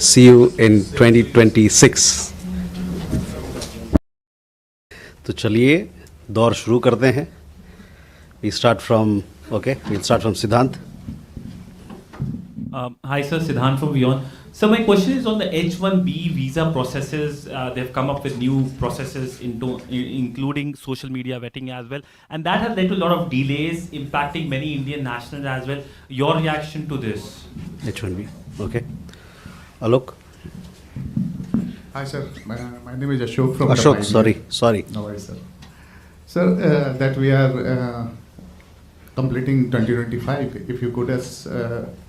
See you in 2026. तो चलिए दौर शुरू करते हैं. We'll start from Siddhant. Hi, sir. Siddhant from Beyond. So my question is on the H-1B visa processes. They've come up with new processes including social media vetting as well, and that has led to a lot of delays, impacting many Indian nationals as well. Your reaction to this? H-1B. Okay. Alok. Hi, sir. My name is Ashok from Ashok. the Sorry. No worries, sir. Sir, that we are completing 2025. If you could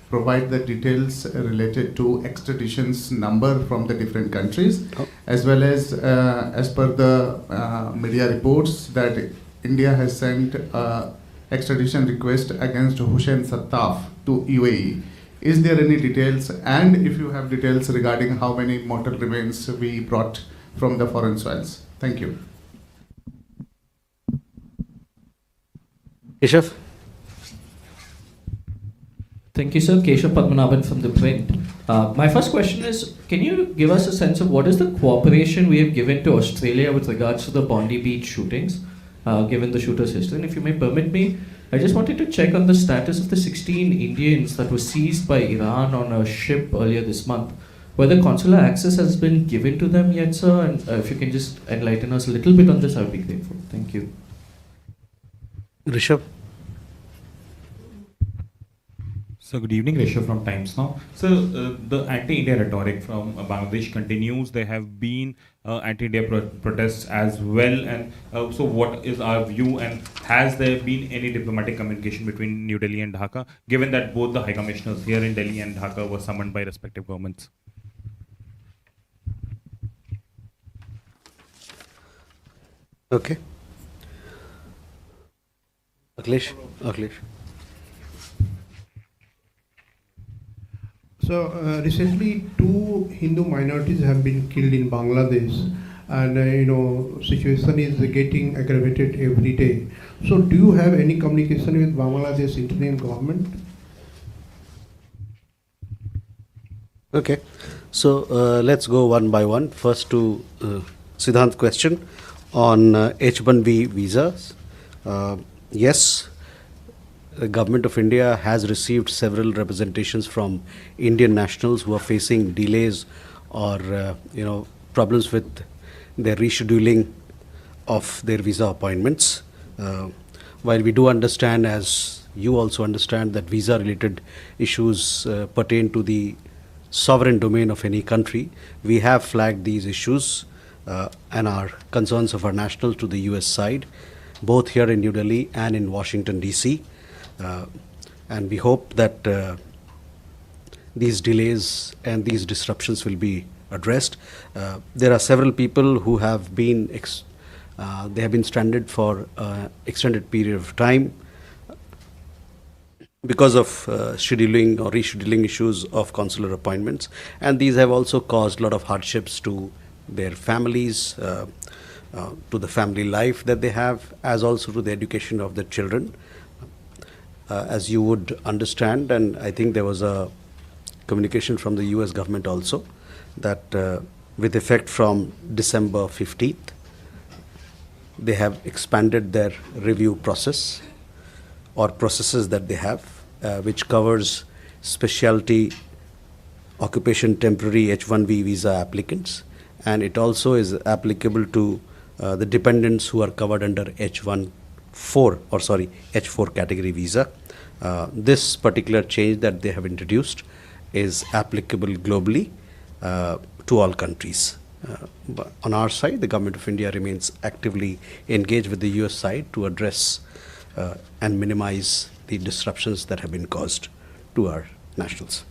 provide the details related to extraditions number from the different countries, as well as per the media reports that India has sent extradition request against Hussein Sattaf to UAE. Is there any details, and if you have details regarding how many mortal remains we brought from the foreign soils? Thank you. Keshav. Thank you, sir. Keshav Padmanabhan from The Print. My first question is, can you give us a sense of what is the cooperation we have given to Australia with regards to the Bondi Beach shootings, given the shooter's history? And if you may permit me, I just wanted to check on the status of the 16 Indians that were seized by Iran on a ship earlier this month. Whether consular access has been given to them yet, sir? And if you can just enlighten us a little bit on this, I would be grateful. Thank you. Rishabh. So good evening, Rishabh from Times Now. So the anti-India rhetoric from Bangladesh continues. There have been anti-India protests as well. And so what is our view, and has there been any diplomatic communication between New Delhi and Dhaka, given that both the High Commissioners here in Delhi and Dhaka were summoned by respective governments? Okay. Akhilesh. So recently, 2 Hindu minorities have been killed in Bangladesh, and situation is getting aggravated every day. So, do you have any communication with Bangladesh interim government? Okay. So let's go one by one. First to Siddhant's question on H-1B visas. Yes. The Government of India has received several representations from Indian nationals who are facing delays or problems with their rescheduling of their visa appointments. While we do understand, as you also understand, that visa-related issues pertain to the sovereign domain of any country, we have flagged these issues and our concerns of our nationals to the US side, both here in New Delhi and in Washington, D.C. And we hope that these delays and these disruptions will be addressed. There are several people who have been stranded for extended period of time because of scheduling or rescheduling issues of consular appointments, and these have also caused a lot of hardships to their families, to the family life that they have, as also to the education of their children. As you would understand, and I think there was a communication from the US government also, that with effect from December 15th, they have expanded their review process or processes that they have, which covers specialty occupation temporary H-1B visa applicants, and it also is applicable to the dependents who are covered under H4 category visa. This particular change that they have introduced is applicable globally to all countries. But on our side, the Government of India remains actively engaged with the US side to address and minimize the disruptions that have been caused to our nationals.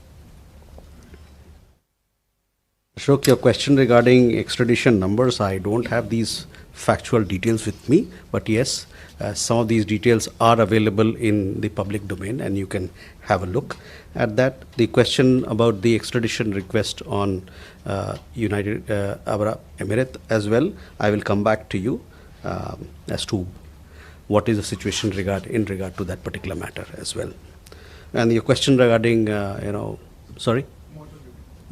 Ashok, your question regarding extradition numbers, I don't have these factual details with me, but yes, some of these details are available in the public domain and you can have a look at that. The question about the extradition request on United Arab Emirates as well, I will come back to you as to what is the situation in regard to that particular matter as well. And your question regarding,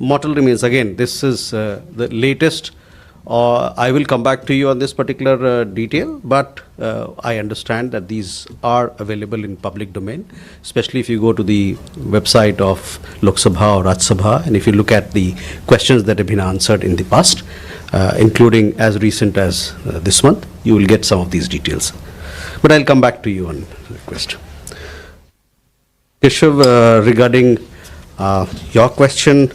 mortal remains, again, this is the latest. I will come back to you on this particular detail, but I understand that these are available in public domain, especially if you go to the website of Lok Sabha or Raj Sabha, and if you look at the questions that have been answered in the past, including as recent as this month, you will get some of these details. But I'll come back to you on request. Keshav, regarding your question,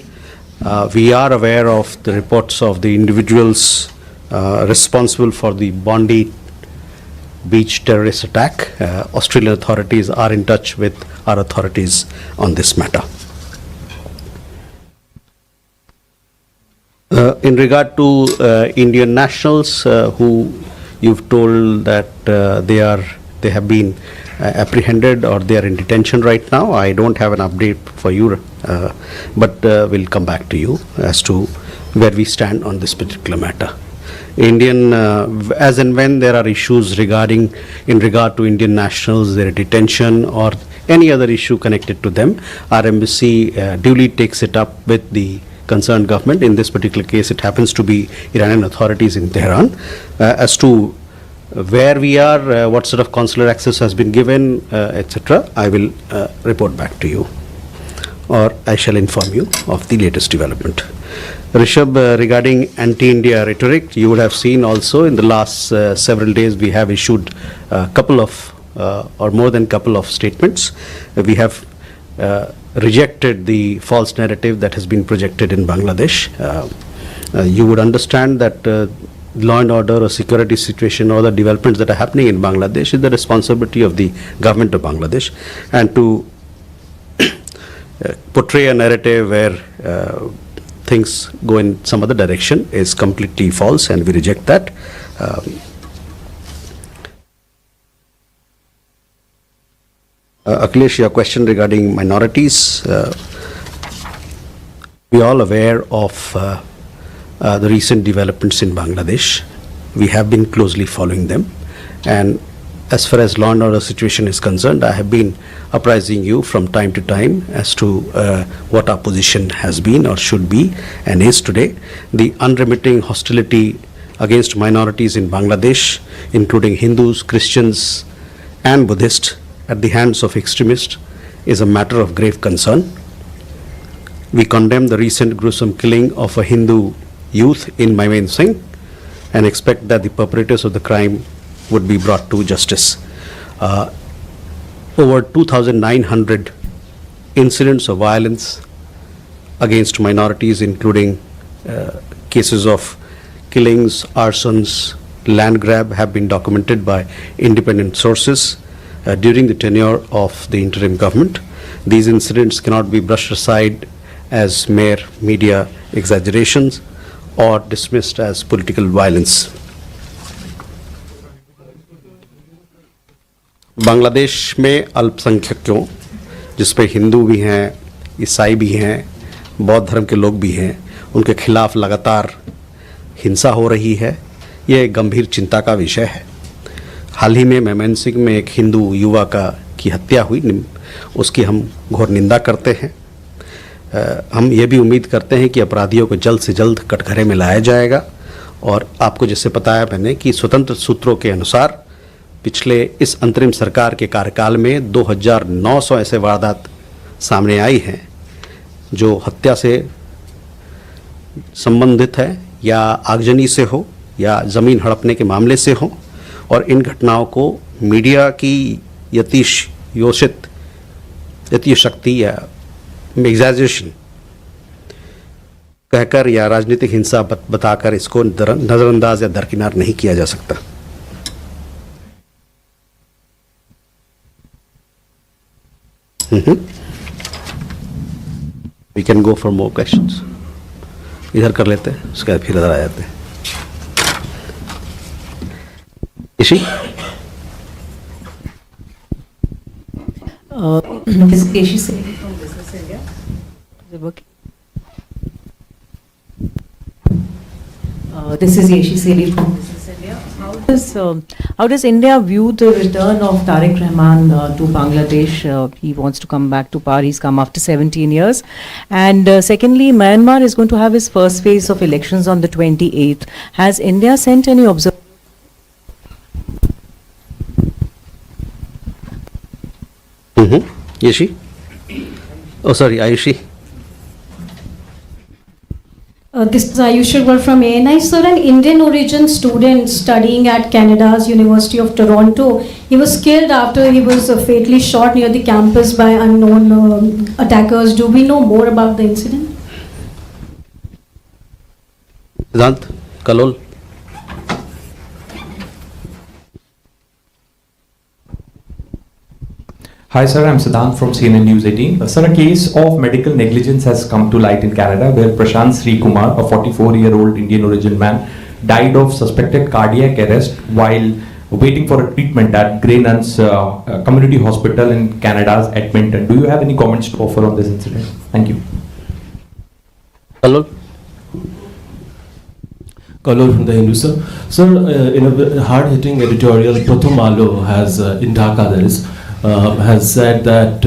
we are aware of the reports of the individuals responsible for the Bondi beach terrorist attack. Australian authorities are in touch with our authorities on this matter. In regard to Indian nationals who you've told that they have been apprehended or they are in detention right now, I don't have an update for you, but we'll come back to you as to where we stand on this particular matter. Indian, as and when there are issues in regard to Indian nationals, their detention or any other issue connected to them, our embassy duly takes it up with the concerned government. In this particular case, it happens to be Iranian authorities in Tehran, as to where we are, what sort of consular access has been given, etc. I will report back to you, or I shall inform you of the latest development. Rishabh, regarding anti-India rhetoric, you would have seen also in the last several days we have issued a couple of or more than couple of statements. We have rejected the false narrative that has been projected in Bangladesh. You would understand that law and order or security situation or the developments that are happening in Bangladesh is the responsibility of the government of Bangladesh, and to portray a narrative where things go in some other direction is completely false, and we reject that. Akhilesh, your question regarding minorities, we are all aware of the recent developments in Bangladesh. We have been closely following them, and as far as law and order situation is concerned, I have been apprising you from time to time as to what our position has been or should be and is today. The unremitting hostility against minorities in Bangladesh, including Hindus, Christians and Buddhists, at the hands of extremists is a matter of grave concern. We condemn the recent gruesome killing of a Hindu youth in Maimen Singh and expect that the perpetrators of the crime would be brought to justice. Over 2,900 incidents of violence against minorities, including cases of killings, arsons, land grab, have been documented by independent sources during the tenure of the interim government. These incidents cannot be brushed aside as mere media exaggerations or dismissed as political violence. Bangladesh में अल्पसंख्यकों, जिसपे हिंदू भी हैं, ईसाई भी हैं, बौद्ध धर्म के लोग भी हैं, उनके खिलाफ लगातार हिंसा हो रही है। यह एक गंभीर चिंता का विषय है। हाल ही में मैमन सिंह में एक हिंदू युवा की हत्या हुई, उसकी हम घोर निंदा करते हैं। हम ये भी उम्मीद करते हैं कि अपराधियों को जल्द से जल्द कटघरे में लाया जाएगा। और आपको जैसे बताया मैंने कि स्वतंत्र सूत्रों के अनुसार पिछले इस अंतरिम सरकार के कार्यकाल में 2900 ऐसे वारदात सामने आई हैं जो हत्या से संबंधित है, या आगजनी से हो, या ज़मीन हड़पने के मामले से हो। और इन घटनाओं को मीडिया की यतिशक्ति या एग्जैजरेशन कहकर या राजनीतिक हिंसा बताकर इसको नज़रअंदाज या दरकिनार नहीं किया जा सकता। We can go for more questions. इधर कर लेते हैं, उसके बाद फिर इधर आ जाते हैं। Ishi? This is Yeshi Seli from Business India. Is it working? This is Yeshi Seli from Business India. How does India view the return of Tariq Rahman to Bangladesh? He wants to come back to power. He's come after 17 years. And secondly, Myanmar is going to have his first phase of elections on the 28th. Has India sent any observers? Yeshi? Oh, sorry, Ayushi. This is Ayush Shirwar from ANI. Sir, an Indian origin student studying at Canada's University of Toronto, he was killed after he was fatally shot near the campus by unknown attackers. Do we know more about the incident? Siddhant, Kalol. Hi sir, I'm Siddhant from CNN News 18. Sir, a case of medical negligence has come to light in Canada where Prashant Sri Kumar, a 44-year-old Indian origin man, died of suspected cardiac arrest while waiting for a treatment at Grey Nuns Community Hospital in Canada's Edmonton. Do you have any comments to offer on this incident? Thank you. Kalol. Kalol from the Hindu, sir. Sir, in a hard-hitting editorial, Pratham Alo has, in Dhaka that is, has said that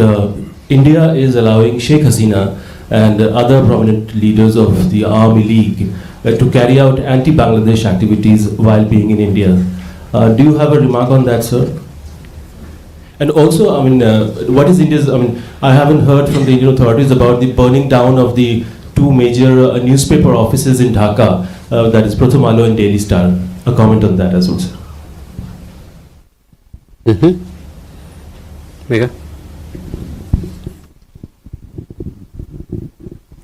India is allowing Sheikh Hasina and other prominent leaders of the Army League to carry out anti-Bangladesh activities while being in India. Do you have a remark on that, sir? And also, I mean, what is India's, I mean, I haven't heard from the Indian authorities about the burning down of the two major newspaper offices in Dhaka, that is Pratham Alo and Daily Star. A comment on that as well, sir. Megha.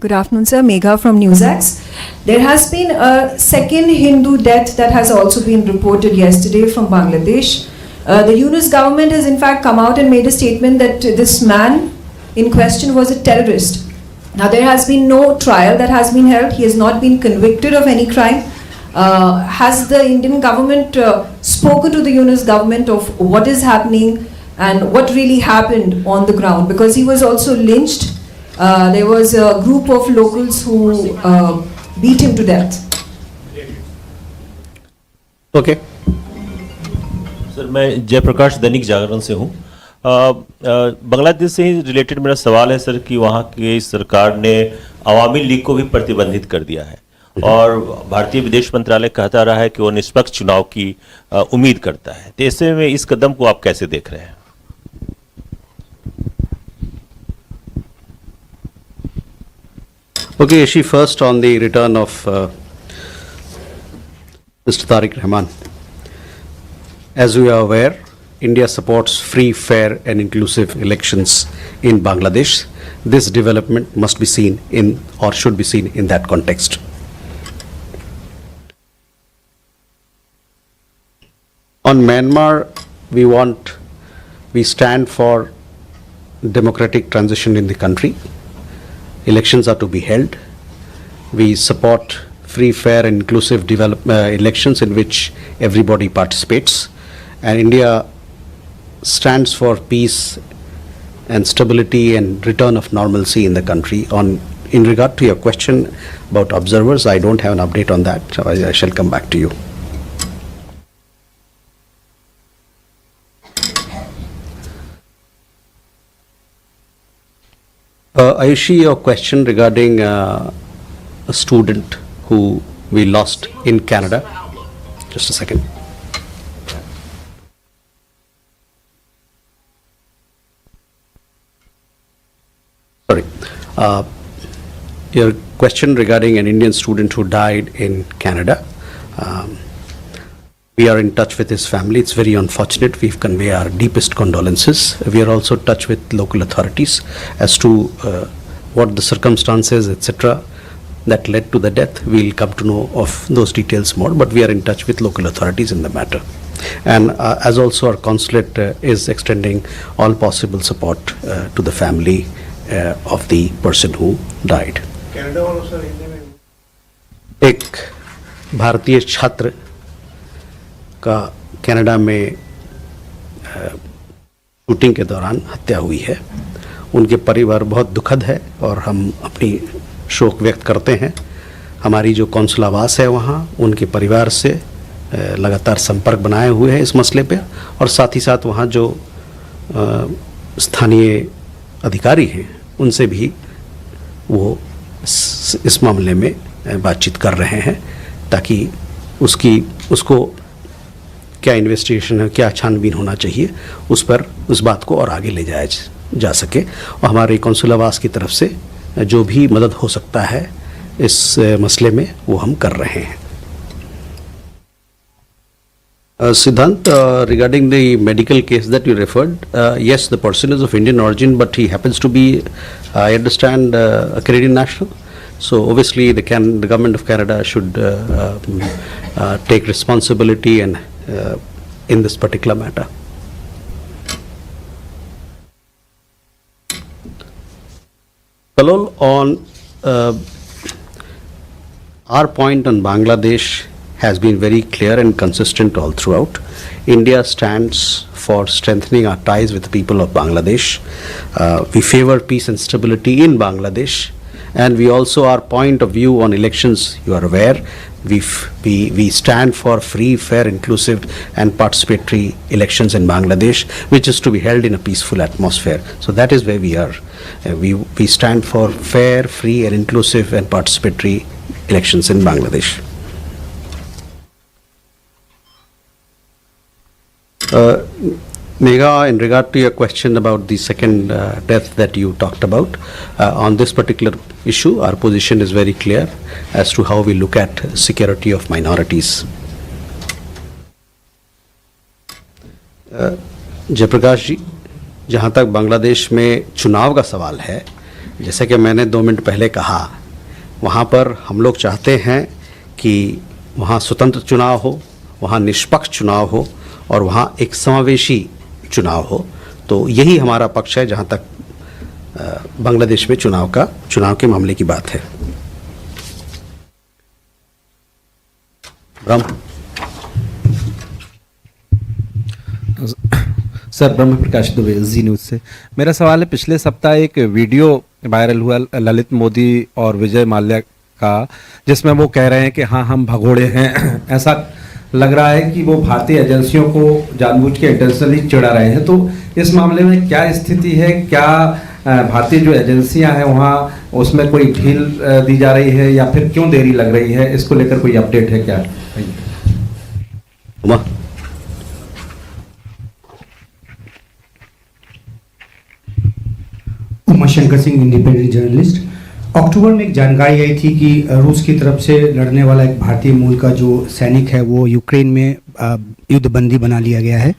Good afternoon, sir. Megha from NewsX. There has been a second Hindu death that has also been reported yesterday from Bangladesh. The Yunus government has in fact come out and made a statement that this man in question was a terrorist. Now there has been no trial that has been held. He has not been convicted of any crime. Has the Indian government spoken to the Yunus government of what is happening and what really happened on the ground? Because he was also lynched. There was a group of locals who beat him to death. Okay. Sir मैं जयप्रकाश दैनिक जागरण से हूँ। बांग्लादेश से ही related मेरा सवाल है sir कि वहाँ की सरकार ने अवामी लीग को भी प्रतिबंधित कर दिया है और भारतीय विदेश मंत्रालय कहता रहा है कि वो निष्पक्ष चुनाव की उम्मीद करता है। तो ऐसे में इस कदम को आप कैसे देख रहे हैं? Okay, Yeshi, first on the return of Mr. Tariq Rahman. As we are aware, India supports free, fair and inclusive elections in Bangladesh. This development must be seen in or should be seen in that context. On Myanmar, we stand for democratic transition in the country. Elections are to be held. We support free, fair and inclusive elections in which everybody participates. And India stands for peace and stability and return of normalcy in the country. In regard to your question about observers, I don't have an update on that. So I shall come back to you. Ayushi, your question regarding a student who we lost in Canada. Just a second. Sorry. Your question regarding an Indian student who died in Canada. We are in touch with his family. It's very unfortunate. We convey our deepest condolences. We are also in touch with local authorities as to what the circumstances, etc., that led to the death. We'll come to know of those details more, but we are in touch with local authorities in the matter. And as also our consulate is extending all possible support to the family of the person who died. एक भारतीय छात्र का Canada में shooting के दौरान हत्या हुई है। उनके परिवार बहुत दुखद है और हम अपनी शोक व्यक्त करते हैं। हमारी जो कौंसलावास है वहाँ उनके परिवार से लगातार संपर्क बनाए हुए हैं इस मसले पे, और साथ ही साथ वहाँ जो स्थानीय अधिकारी हैं उनसे भी वो इस मामले में बातचीत कर रहे हैं, ताकि उसको क्या इन्वेस्टिगेशन है, क्या छानबीन होना चाहिए, उस बात को और आगे ले जाया जा सके। और हमारे कौंसिल आवास की तरफ से जो भी मदद हो सकता है इस मसले में वो हम कर रहे हैं। Siddhant, regarding the medical case that you referred, yes, the person is of Indian origin, but he happens to be, I understand, a Canadian national. So obviously, the government of Canada should take responsibility and in this particular matter. Kalol, on our point on Bangladesh has been very clear and consistent all throughout. India stands for strengthening our ties with the people of Bangladesh. We favor peace and stability in Bangladesh, and we also, our point of view on elections, you are aware, we stand for free, fair, inclusive and participatory elections in Bangladesh, which is to be held in a peaceful atmosphere. So that is where we are. We stand for fair, free and inclusive and participatory elections in Bangladesh. Megha, in regard to your question about the second death that you talked about, on this particular issue, our position is very clear as to how we look at security of minorities. Jayaprakash जी, जहाँ तक बांग्लादेश में चुनाव का सवाल है, जैसे कि मैंने 2 मिनट पहले कहा, वहाँ पर हम लोग चाहते हैं कि वहाँ स्वतंत्र चुनाव हो, वहाँ निष्पक्ष चुनाव हो और वहाँ एक समावेशी चुनाव हो। तो यही हमारा पक्ष है जहाँ तक बांग्लादेश में चुनाव के मामले की बात है। सर, ब्रह्म प्रकाश दुबे, जी न्यूज़ से। मेरा सवाल है, पिछले सप्ताह एक वीडियो वायरल हुआ ललित मोदी और विजय माल्या का, जिसमें वो कह रहे हैं कि हाँ हम भगोड़े हैं। ऐसा लग रहा है कि वो भारतीय एजेंसियों को जानबूझ के इंटेंशनली चिढ़ा रहे हैं। तो इस मामले में क्या स्थिति है? क्या भारतीय जो एजेंसियां हैं वहाँ उसमें कोई ढील दी जा रही है या फिर क्यों देरी लग रही है? इसको लेकर कोई अपडेट है क्या? Umashankar Singh, independent journalist. अक्टूबर में एक जानकारी आई थी कि रूस की तरफ से लड़ने वाला एक भारतीय मूल का जो सैनिक है वो यूक्रेन में युद्धबंदी बना लिया गया है।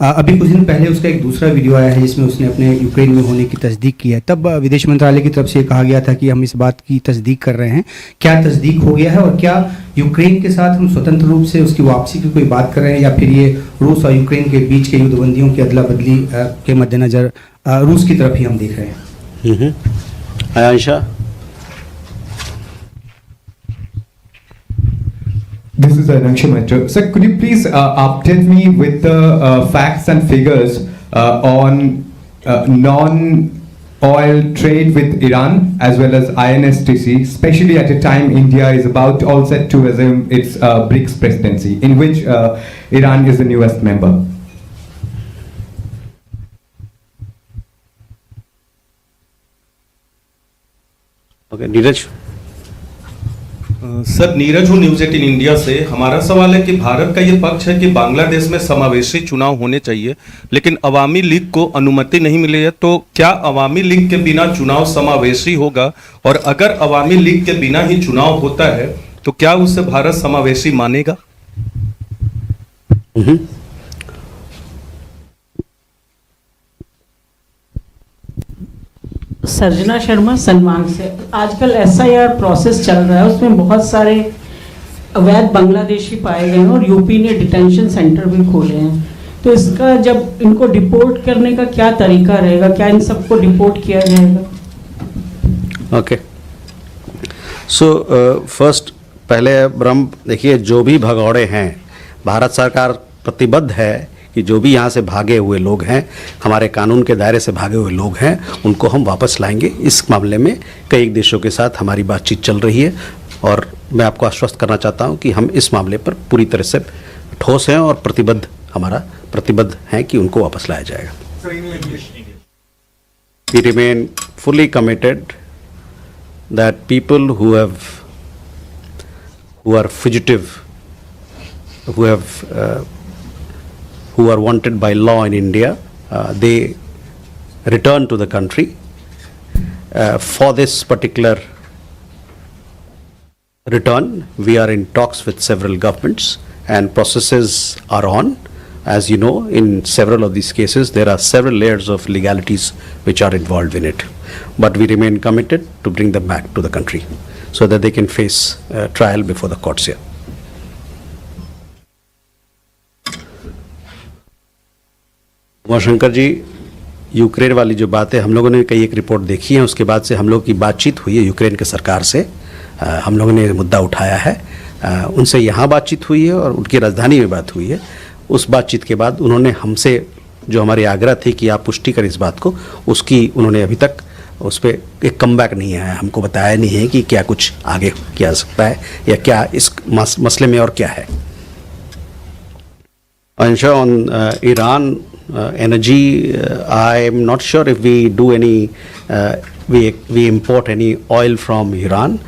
अभी कुछ दिन पहले उसका एक दूसरा वीडियो आया है जिसमें उसने अपने यूक्रेन में होने की तस्दीक की है। तब विदेश मंत्रालय की तरफ से कहा गया था कि हम इस बात की तस्दीक कर रहे हैं। क्या तस्दीक हो गया है और क्या यूक्रेन के साथ हम स्वतंत्र रूप से उसकी वापसी की कोई बात कर रहे हैं या फिर ये रूस और यूक्रेन के बीच के युद्धबंदियों की अदला बदली के मद्देनज़र रूस की तरफ ही हम देख रहे हैं? Ayesha. This is Anaksha Mitra. Sir, could you please update me with the facts and figures on non-oil trade with Iran as well as INSTC, especially at a time India is about all set to assume its BRICS presidency, in which Iran is the newest member? Okay, Neeraj. Sir, Neeraj हूँ news 18 India से। हमारा सवाल है कि भारत का ये पक्ष है कि बांग्लादेश में समावेशी चुनाव होने चाहिए, लेकिन अवामी लीग को अनुमति नहीं मिली है। तो क्या अवामी लीग के बिना चुनाव समावेशी होगा? और अगर अवामी लीग के बिना ही चुनाव होता है तो क्या उससे भारत समावेशी मानेगा? सर्जना शर्मा, सलमान से। आजकल SIR प्रोसेस चल रहा है, उसमें बहुत सारे अवैध बांग्लादेशी पाए गए हैं और यूपी ने डिटेंशन सेंटर भी खोले हैं। तो इसका जब इनको डिपोर्ट करने का क्या तरीका रहेगा? क्या इन सबको डिपोर्ट किया जाएगा? ओके, सो फर्स्ट पहले ब्रह्म देखिए, जो भी भगौड़े हैं, भारत सरकार प्रतिबद्ध है कि जो भी यहाँ से भागे हुए लोग हैं, हमारे कानून के दायरे से भागे हुए लोग हैं, उनको हम वापस लाएंगे। इस मामले में कई देशों के साथ हमारी बातचीत चल रही है और मैं आपको आश्वस्त करना चाहता हूँ कि हम इस मामले पर पूरी तरह से ठोस हैं और प्रतिबद्ध, हमारा प्रतिबद्ध हैं कि उनको वापस लाया जाएगा. We remain fully committed that people who are fugitive, who are wanted by law in India, they return to the country. For this particular return, we are in talks with several governments and processes are on. As you know, in several of these cases, there are several layers of legalities which are involved in it. But we remain committed to bring them back to the country so that they can face trial before the courts here. Umashankar ji, Ukraine वाली जो बात है, हम लोगों ने कई एक report देखी है, उसके बाद से हम लोगों की बातचीत हुई है यूक्रेन के सरकार से. हम लोगों ने मुद्दा उठाया है, उनसे यहाँ बातचीत हुई है और उनकी राजधानी में बात हुई है. उस बातचीत के बाद उन्होंने हमसे जो हमारी आग्रह थी कि आप पुष्टि करें इस बात को, उसकी उन्होंने अभी तक उस पर एक कमबैक नहीं आया, हमको बताया नहीं है कि क्या कुछ आगे किया जा सकता है या क्या इस मसले में और क्या है. On Iran energy, I am not sure if we do any, we import any oil from Iran.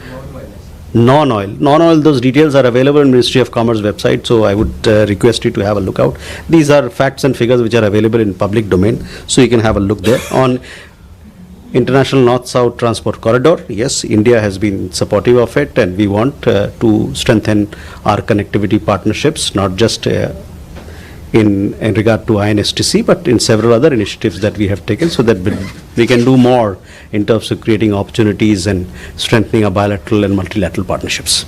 Non-oil, those details are available in Ministry of Commerce website, so I would request you to have a look out. These are facts and figures which are available in public domain, so you can have a look there. On International North-South Transport Corridor, yes, India has been supportive of it, and we want to strengthen our connectivity partnerships, not just in regard to INSTC, but in several other initiatives that we have taken, so that we can do more in terms of creating opportunities and strengthening our bilateral and multilateral partnerships.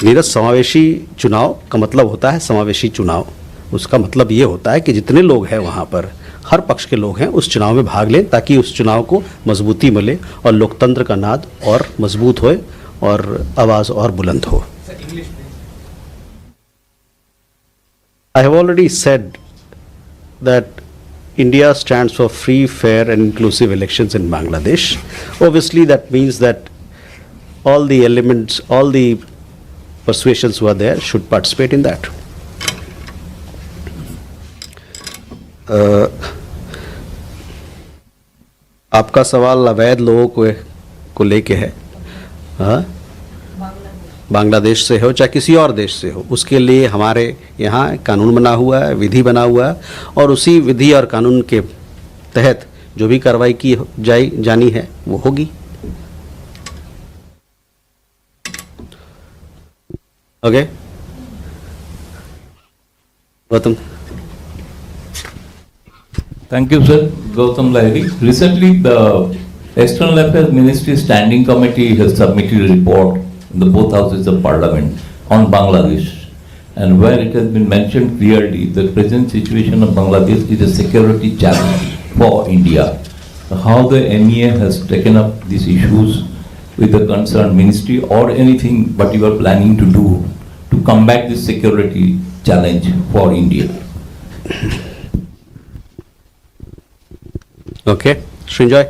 Neeraj, समावेशी चुनाव का मतलब होता है समावेशी चुनाव. उसका मतलब ये होता है कि जितने लोग हैं वहाँ पर, हर पक्ष के लोग हैं, उस चुनाव में भाग लें ताकि उस चुनाव को मजबूती मिले और लोकतंत्र का नाद और मजबूत होए और आवाज़ और बुलंद हो. I have already said that India stands for free, fair and inclusive elections in Bangladesh. Obviously that means that all the elements, all the persuasions who are there should participate in that. आपका सवाल अवैध लोगों को लेके है, बांग्लादेश से हो चाहे किसी और देश से हो, उसके लिए हमारे यहाँ कानून बना हुआ है, विधि बना हुआ है, और उसी विधि और कानून के तहत जो भी कार्रवाई की जानी है वो होगी. Okay, Gautam. Thank you, sir. Gautam Lahiri. Recently, the External Affairs Ministry Standing Committee has submitted a report in the both houses of Parliament on Bangladesh, and where it has been mentioned clearly the present situation of Bangladesh is a security challenge for India. How the MEA has taken up these issues with the concerned ministry, or anything what you are planning to do to combat this security challenge for India? Okay, Srinjoy.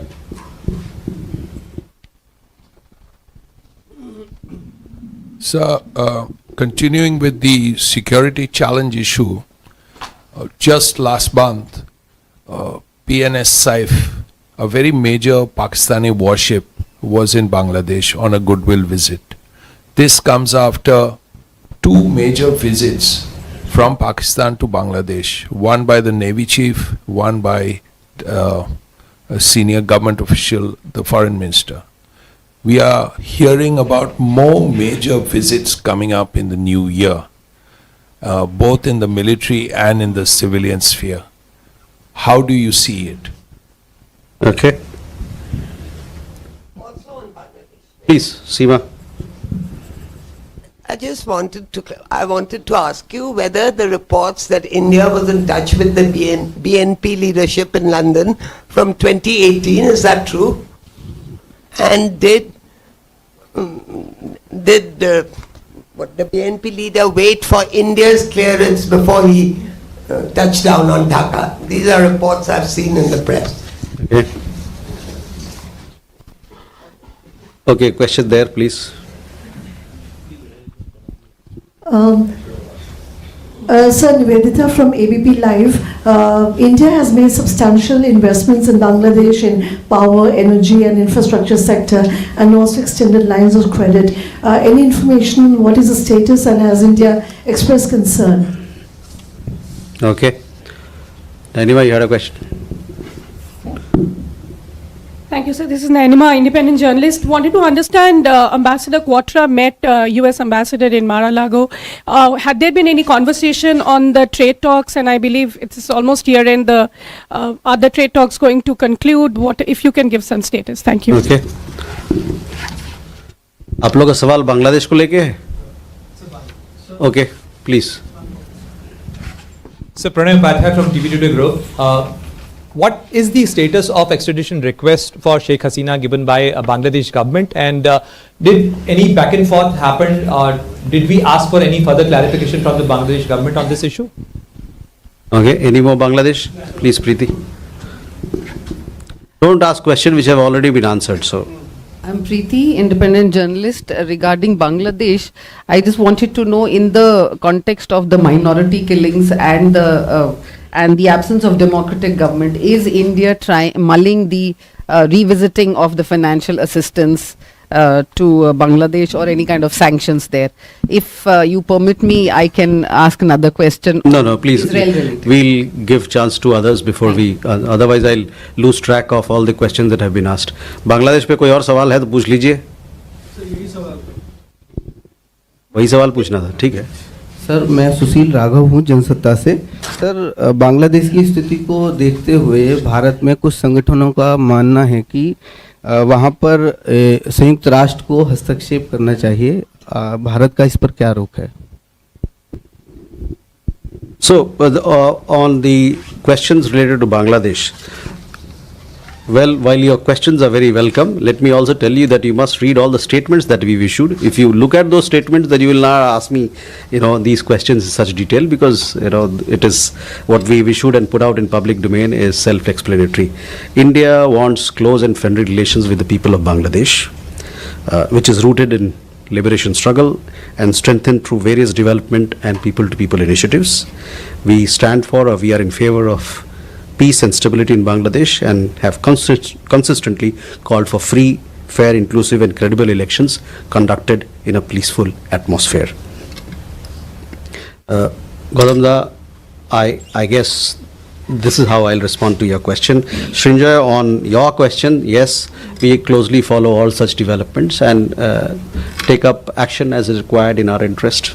So, continuing with the security challenge issue, just last month, PNS Saif, a very major Pakistani warship, was in Bangladesh on a goodwill visit. This comes after two major visits from Pakistan to Bangladesh, one by the Navy Chief, one by a senior government official, the Foreign Minister. We are hearing about more major visits coming up in the new year, both in the military and in the civilian sphere. How do you see it? Okay. Please, Seema. I wanted to ask you whether the reports that India was in touch with the BNP leadership in London from 2018, is that true? And did the BNP leader wait for India's clearance before he touched down on Dhaka? These are reports I've seen in the press. Okay. Okay, question there, please. Sir, Nivedita from ABP Live. India has made substantial investments in Bangladesh in power, energy and infrastructure sector and also extended lines of credit. Any information on what is the status and has India expressed concern? Okay. Anyway, you had a question? Thank you, sir. This is Nainima, independent journalist. Wanted to understand, Ambassador Quatra met US Ambassador in Mar-a-Lago. Had there been any conversation on the trade talks? And I believe it's almost year end. Are the trade talks going to conclude? What, if you can give some status? Thank you. Okay. आप लोग का सवाल बांग्लादेश को लेके है? Okay, please. So Pranay Upadhyay from TV Today Group. What is the status of extradition request for Sheikh Hasina given by Bangladesh government, and did any back and forth happen, or did we ask for any further clarification from the Bangladesh government on this issue? Okay, any more Bangladesh? Please, Preeti. Don't ask questions which have already been answered. So. I'm Preeti, independent journalist. Regarding Bangladesh, I just wanted to know, in the context of the minority killings and the absence of democratic government, is India mulling the revisiting of the financial assistance to Bangladesh or any kind of sanctions there? If you permit me, I can ask another question. No, please. Israel-related. We'll give chance to others before we. Otherwise, I'll lose track of all the questions that have been asked. Bangladesh पे कोई और सवाल है तो पूछ लीजिए. वही सवाल पूछना था, ठीक है. सर, मैं सुशील राघव हूँ जनसत्ता से. सर, बांग्लादेश की स्थिति को देखते हुए भारत में कुछ संगठनों का मानना है कि वहाँ पर संयुक्त राष्ट्र को हस्तक्षेप करना चाहिए. भारत का इस पर क्या रोक है? So, on the questions related to Bangladesh, well, while your questions are very welcome, let me also tell you that you must read all the statements that we've issued. If you look at those statements, then you will not ask me, these questions in such detail, because, it is what we've issued and put out in public domain is self-explanatory. India wants close and friendly relations with the people of Bangladesh, which is rooted in liberation struggle and strengthened through various development and people-to-people initiatives. We stand for, or we are in favor of peace and stability in Bangladesh, and have consistently called for free, fair, inclusive and credible elections conducted in a peaceful atmosphere. Gautamda, I guess this is how I'll respond to your question. Srinjoy, on your question, yes, we closely follow all such developments and take up action as is required in our interest.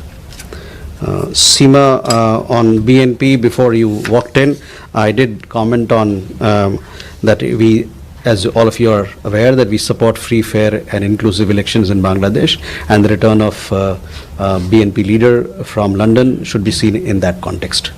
Seema, on BNP, before you walked in, I did comment on that we, as all of you are aware, that we support free, fair and inclusive elections in Bangladesh, and the return of BNP leader from London should be seen in that context.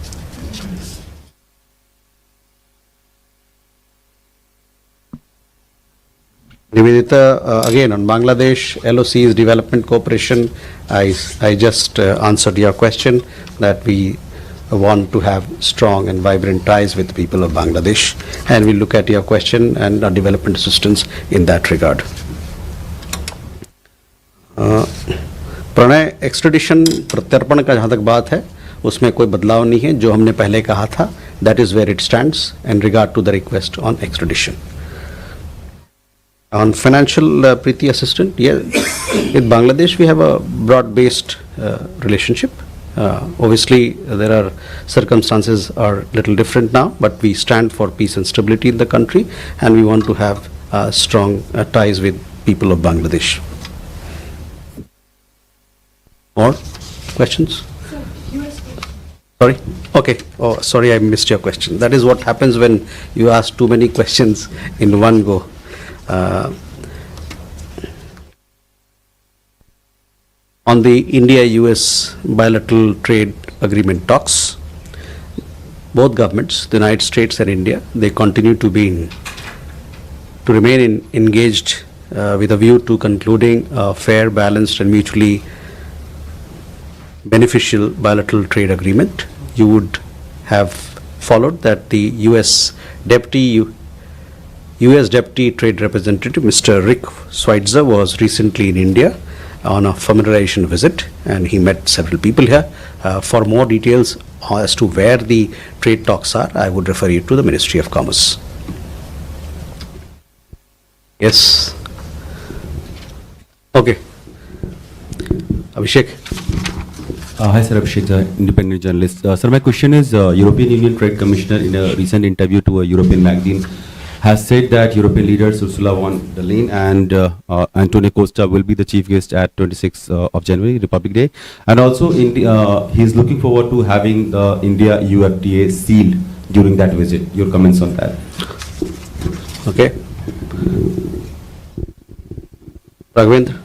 Nivedita, again on Bangladesh, LOC's development cooperation, I just answered your question that we want to have strong and vibrant ties with the people of Bangladesh, and we look at your question and our development assistance in that regard. Pranay, extradition प्रत्यर्पण का जहाँ तक बात है उसमें कोई बदलाव नहीं है. जो हमने पहले कहा था, that is where it stands in regard to the request on extradition. On financial Preeti assistance, with Bangladesh we have a broad-based relationship. Obviously, there are circumstances are little different now, but we stand for peace and stability in the country, and we want to have strong ties with people of Bangladesh. More questions? Sorry? Okay. Oh, sorry, I missed your question. That is what happens when you ask too many questions in one go. On the India-US bilateral trade agreement talks, both governments, the United States and India, they continue to remain engaged with a view to concluding a fair, balanced and mutually beneficial bilateral trade agreement. You would have followed that the US Deputy Trade Representative Mr. Rick Schweitzer was recently in India, on a familiarization visit, and he met several people here. For more details as to where the trade talks are, I would refer you to the Ministry of Commerce. Yes. Okay. Abhishek. Hi, sir. Abhishek, independent journalist. Sir, my question is, European Union Trade Commissioner in a recent interview to a European magazine has said that European leaders Ursula von der Leyen and Antonio Costa will be the chief guest at 26th of January, Republic Day. And also, he is looking forward to having the India-EU FTA sealed during that visit. Your comments on that? Okay. Raghavendra.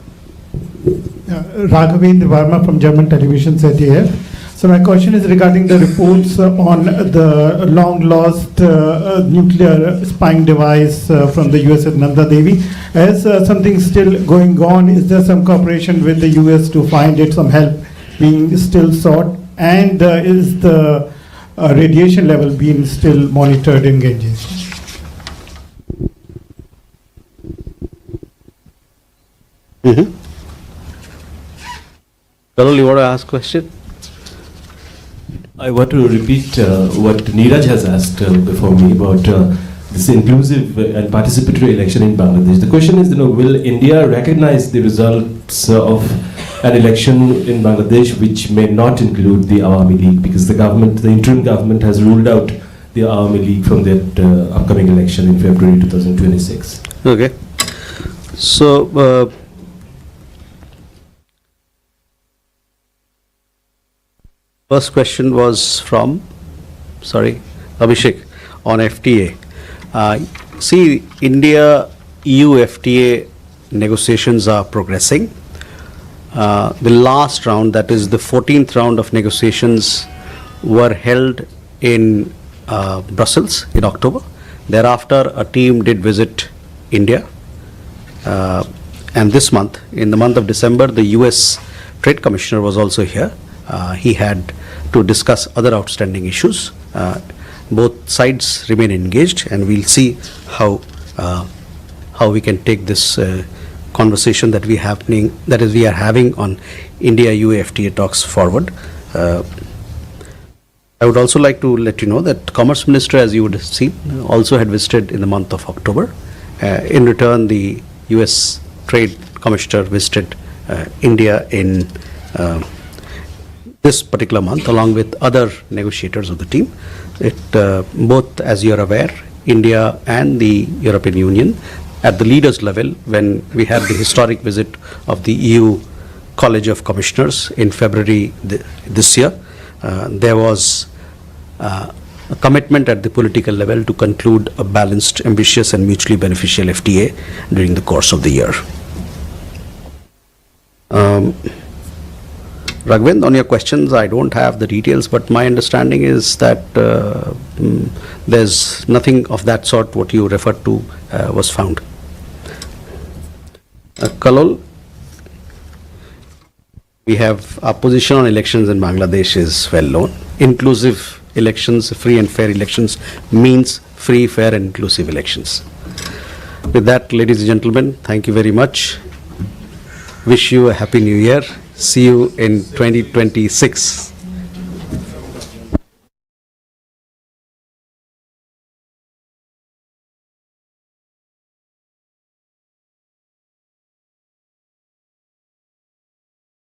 Raghavendra Verma from German television ZDF. So my question is regarding the reports on the long-lost nuclear spying device from the US at Nanda Devi. Is something still going on? Is there some cooperation with the US to find it, some help being still sought? And is the radiation level being still monitored in Ganges? Karul, you want to ask a question? I want to repeat what Neeraj has asked before me about this inclusive and participatory election in Bangladesh. The question is, will India recognize the results of an election in Bangladesh which may not include the Awami League, because the interim government has ruled out the Awami League from that upcoming election in February 2026. Okay. So, first question was from, Abhishek, on FTA. See, India-EU FTA negotiations are progressing. The last round, that is the 14th round of negotiations, were held in Brussels in October. Thereafter, a team did visit India. And this month, in the month of December, the US Trade Commissioner was also here. He had to discuss other outstanding issues. Both sides remain engaged, and we'll see how we can take this conversation that we are having on India-EU FTA talks forward. I would also like to let you know that Commerce Minister, as you would have seen, also had visited in the month of October. In return, the US Trade Commissioner visited India in this particular month, along with other negotiators of the team. Both, as you are aware, India and the European Union, at the leaders level, when we had the historic visit of the EU College of Commissioners in February this year, there was a commitment at the political level to conclude a balanced, ambitious and mutually beneficial FTA during the course of the year. Raghavendra, on your questions, I don't have the details, but my understanding is that there's nothing of that sort what you referred to was found. Kalol, we have our position on elections in Bangladesh is well known. Inclusive elections, free and fair elections means free, fair and inclusive elections. With that, ladies and gentlemen, thank you very much. Wish you a happy new year. See you in 2026.